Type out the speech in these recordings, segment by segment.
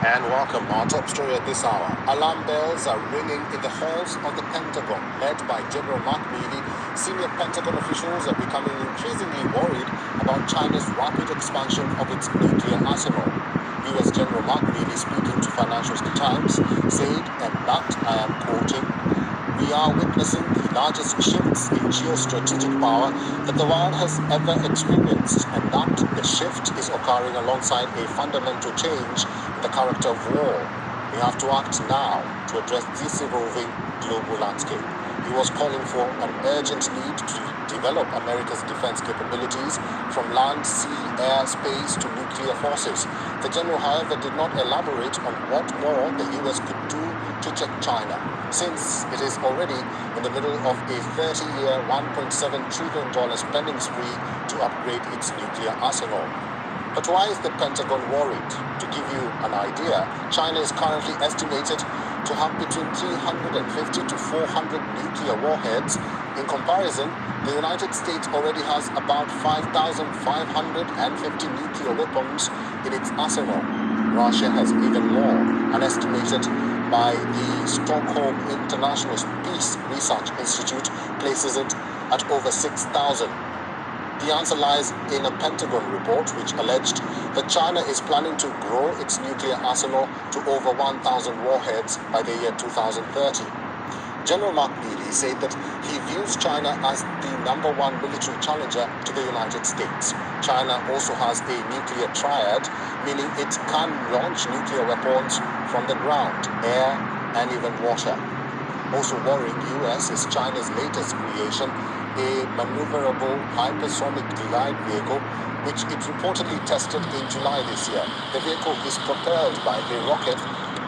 And welcome. Our top story at this hour. Alarm bells are ringing in the halls of the Pentagon. Led by General Milley, senior Pentagon officials are becoming increasingly worried about China's rapid expansion of its nuclear arsenal. U.S. General Milley, speaking to Financial Times, said, and that I am quoting, "We are witnessing the largest shifts in geostrategic power that the world has ever experienced, and that the shift is occurring alongside a fundamental change in the character of war. We have to act now to address this evolving global landscape." He was calling for an urgent need to develop America's defense capabilities from land, sea, air, space to nuclear forces. The general, however, did not elaborate on what more the U.S. could do to check China, since it is already in the middle of a 30-year, $1.7 trillion spending spree to upgrade its nuclear arsenal. But why is the Pentagon worried? To give you an idea, China is currently estimated to have between 350 to 400 nuclear warheads. In comparison, the United States already has about 5,550 nuclear weapons in its arsenal. Russia has even more, and estimated by the Stockholm International Peace Research Institute places it at over 6,000. The answer lies in a Pentagon report which alleged that China is planning to grow its nuclear arsenal to over 1,000 warheads by the year 2030. General Milley said that he views China as the #1 military challenger to the United States. China also has a nuclear triad, meaning it can launch nuclear weapons from the ground, air, and even water. Also worrying U.S. is China's latest creation, a maneuverable hypersonic glide vehicle, which it reportedly tested in July this year. The vehicle is propelled by a rocket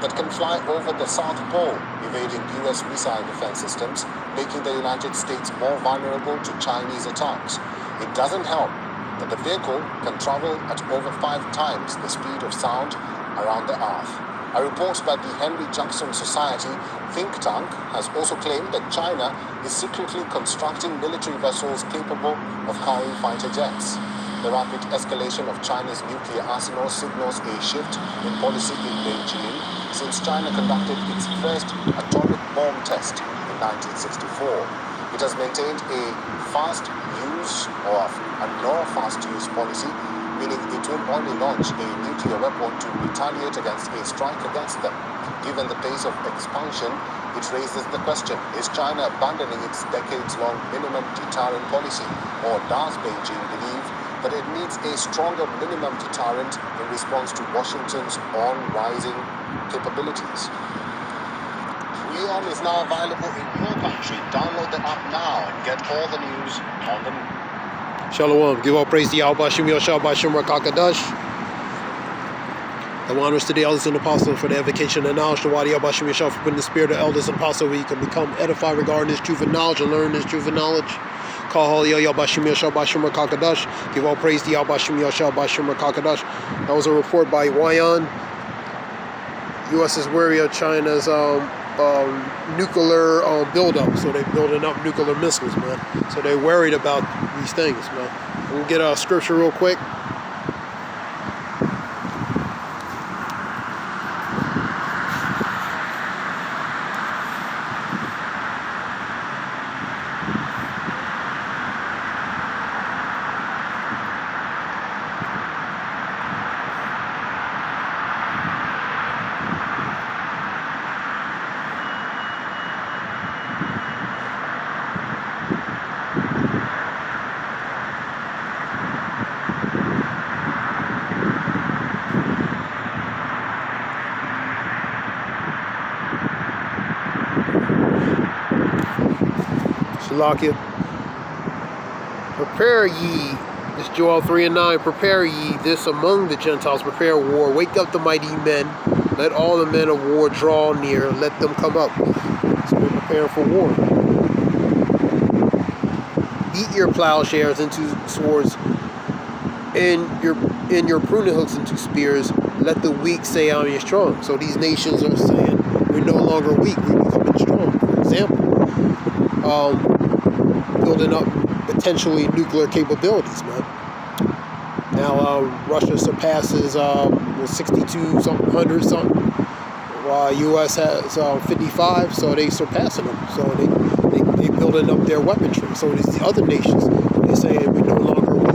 that can fly over the South Pole, evading U.S. missile defense systems, making the United States more vulnerable to Chinese attacks. It doesn't help that the vehicle can travel at over 5 times the speed of sound around the Earth. A report by the Henry Jackson Society think tank has also claimed that China is secretly constructing military vessels capable of carrying fighter jets. The rapid escalation of China's nuclear arsenal signals a shift in policy in Beijing, since China conducted its first atomic bomb test in 1964. It has maintained a fast use or a no fast use policy, meaning it will only launch a nuclear weapon to retaliate against a strike against them. Given the pace of expansion, it raises the question, is China abandoning its decades-long minimum deterrent policy, or does Beijing believe that it needs a stronger minimum deterrent in response to Washington's on-rising capabilities? Wion is now available in your country. Download the app now and get all the news on the move. Shalom. Give all praise to Yahweh Shem Yoshua Bashem Rakakadash. The honors to the elders and apostles for the evocation and knowledge. The wadi Yahweh Shem Yoshua for putting the spirit of elders and apostles where you can become edified regarding this truth and knowledge and learn this truth and knowledge. Call holy Yahweh Shem Yoshua Bashem Rakakadash. Give all praise to Yahweh Shem Yoshua Bashem Rakakadash. That was a report by Wion. U.S. is wary of China's nuclear buildup, so they're building up nuclear missiles, man. So they're worried about these things, man. We'll get a scripture real quick. Shalakia. Prepare ye, this Joel 3:9, prepare ye this among the Gentiles, prepare war, wake up the mighty men, let all the men of war draw near, let them come up. So we're preparing for war. Beat your plowshares into swords, and your pruning hooks into spears, let the weak say I am strong. So these nations are saying we're no longer weak, we're becoming strong. For example, building up potentially nuclear capabilities, man. Now Russia surpasses 62 something, 100 something, while U.S. has 55, so they surpassing them. So they building up their weaponry. So these other nations, they saying we're no longer weak.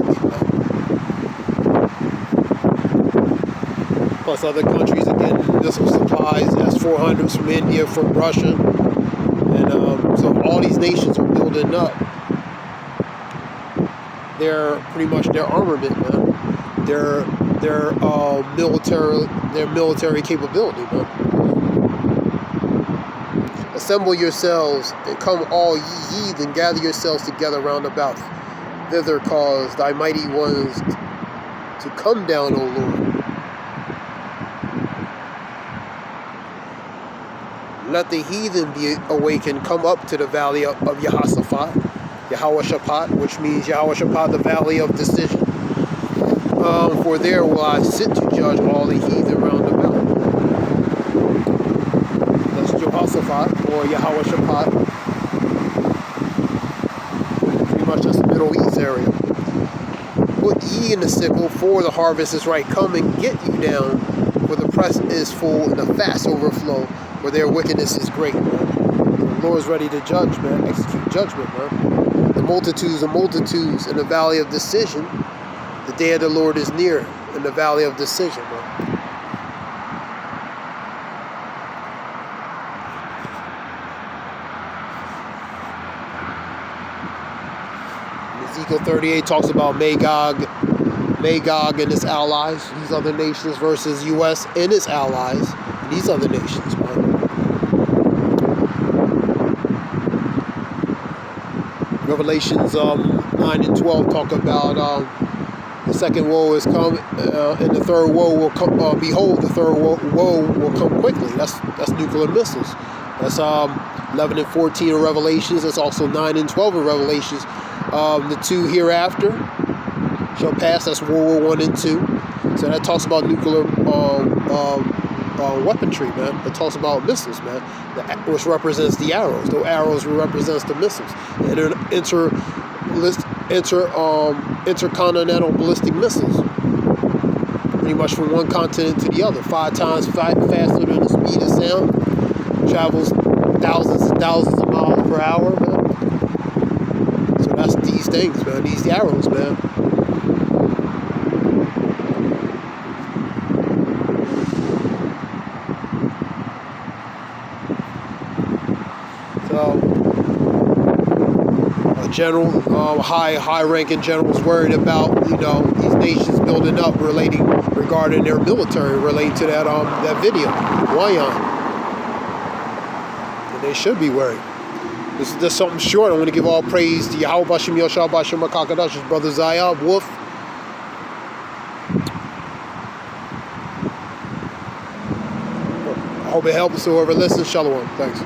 Plus other countries are getting missile supplies, S-400s from India, from Russia, and so all these nations are building up pretty much their armament, man. Their military capability, man. Assemble yourselves and come all ye heathen, gather yourselves together round about. Thither cause thy mighty ones to come down, O Lord. Let the heathen be awakened, come up to the valley of Yehoshaphat, which means Yehoshaphat, the valley of decision. For there will I sit to judge all the heathen round about. That's Jehoshaphat or Yehoshaphat. Pretty much just the Middle East area. Put ye in the sickle, for the harvest is right. Come and get you down, for the press is full and the fast overflow, for their wickedness is great, man. The Lord is ready to judge, man. Execute judgment, man. The multitudes in the valley of decision. The day of the Lord is near in the valley of decision, man. Ezekiel 38 talks about Magog and his allies, these other nations, versus U.S. and its allies, and these other nations, man. Revelations 9 and 12 talk about the second woe is come, and the third woe will come. Behold, the third woe will come quickly. That's nuclear missiles. That's 11 and 14 of Revelations. That's also 9 and 12 of Revelations. The two hereafter shall pass. That's World War I and II. So that talks about nuclear weaponry, man. It talks about missiles, man, which represents the arrows. Those arrows represents the missiles. And intercontinental ballistic missiles, pretty much from one continent to the other, 5 times faster than the speed of sound, travels thousands and thousands of miles per hour, man. So that's these things, man. These arrows, man. So a general, high-ranking generals worried about, these nations building up regarding their military, relating to that video, Wion. And they should be worried. This is just something short. I want to give all praise to Yahweh Bashim Yoshua Bashim Makakadash, his brother Zayab Wolf. I hope it helps whoever listens. Shalom. Thanks.